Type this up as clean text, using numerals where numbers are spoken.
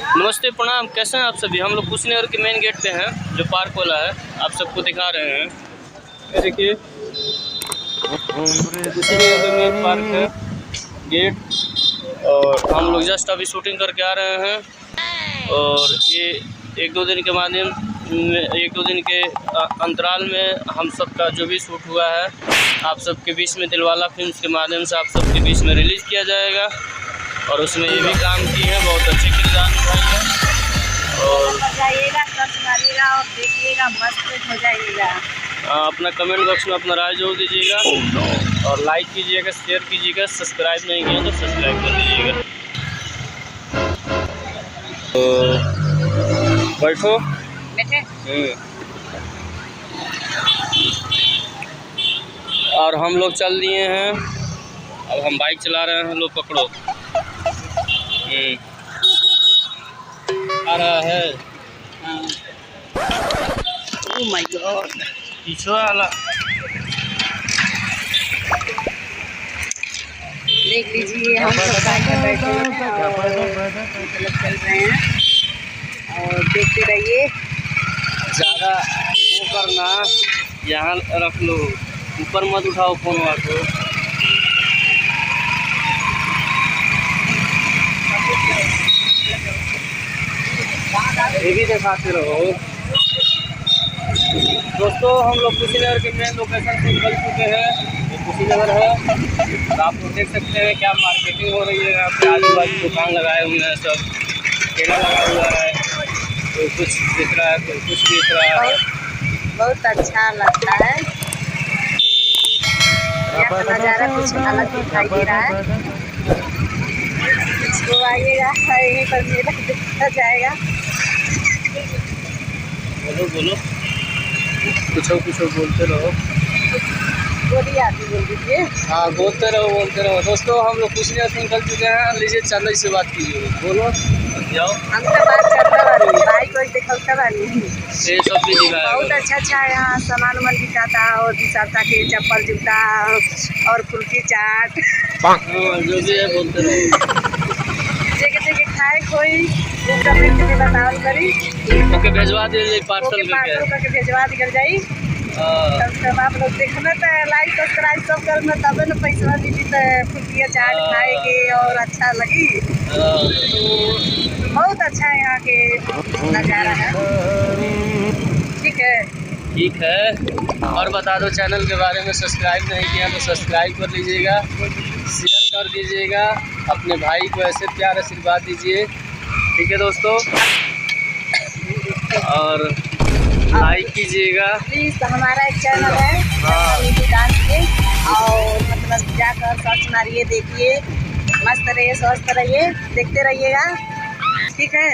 नमस्ते प्रणाम, कैसे हैं आप सभी। हम लोग कुशीनगर के मेन गेट पे हैं, जो पार्क वाला है, आप सबको दिखा रहे हैं। ये देखिए कुशीनगर का मेन पार्क है गेट, और हम लोग जस्ट अभी शूटिंग करके आ रहे हैं। और ये एक दो दिन के अंतराल में हम सबका जो भी शूट हुआ है आप सबके बीच में दिलवाला फिल्म्स के माध्यम से आप सबके बीच में रिलीज़ किया जाएगा। और उसमें ये भी काम की है, बहुत अच्छे किरदार निभाई है। और जाइएगा, सर्च मारिएगा और देखिएगा, मस्त हो जाइएगा। अपना कमेंट बॉक्स में अपना राय जोड़ दीजिएगा और लाइक कीजिएगा, शेयर कीजिएगा। सब्सक्राइब नहीं किया तो सब्सक्राइब कर दीजिएगा। तो बैठो बैठे। और हम लोग चल दिए हैं, अब हम बाइक चला रहे हैं। लो पकड़ो, आ रहा है। ओह माय गॉड, पीछे वाला देख लीजिए, हम सब बाइक पर बैठे हैं और मतलब चल रहे हैं और देखते रहिए। ज़्यादा वो करना, यहाँ रख लो, ऊपर मत उठाओ फोन को। ये भी दिखाते रहो। दोस्तों हम लोग कुशीनगर के मेन लोकेशन से निकल चुके हैं। ये कुशीनगर है, तो आप लोग देख सकते हैं क्या मार्केटिंग हो रही है। यहाँ पे आजू बाजू दुकान लगाए हुए हैं, सब ठेला लगा हुआ है, कोई कुछ दिख रहा है, कोई कुछ दिख रहा है। बहुत अच्छा लगता है, यहाँ का नज़ारा कुछ अलग दिखाई दे रहा है। तो आइएगा, यहीं पर मेला देखा जाएगा। बोलो कुछ बोलते रहो। बोलिए, आप ही बोल दीजिए। हाँ, बोलते रहो। दोस्तों हम लोग कुशीनगर से निकल चुके हैं। लीजिए चंदन से बात कीजिए, बोलो जाओ। हम तो बात करता बानी, बाइक वाइक देखता बानी। ये सब भी दिखाया बहुत अच्छा यहाँ सामान उमान बिकाता और विशालता के चप्पल जूता और फुल्की चाट। जो भी है बोलते रहो। जगह खाए कोई कमेंट में बताओ करी, ओके भेजवा दीजिए पार्सल करके भेजवा दिया जाई। तब आप लोग देखना, तो लाइक सब्सक्राइब सब करना, तब ना पैसा दीजिए तो फुल्किया चाट खाए के और अच्छा लगी। तो बहुत अच्छा है यहाँ के नज़ारा है। ठीक है। और बता दो चैनल के बारे में, सब्सक्राइब नहीं किया तो सब्सक्राइब कर लीजिएगा, शेयर कर दीजिएगा, अपने भाई को ऐसे प्यार आशीर्वाद दीजिए। ठीक है दोस्तों, और लाइक कीजिएगा प्लीज़। हमारा एक चैनल है, डांस के, और मतलब जाकर सर्च मारिए, देखिए, मस्त रहिए, स्वस्थ रहिए, देखते रहिएगा। ठीक है।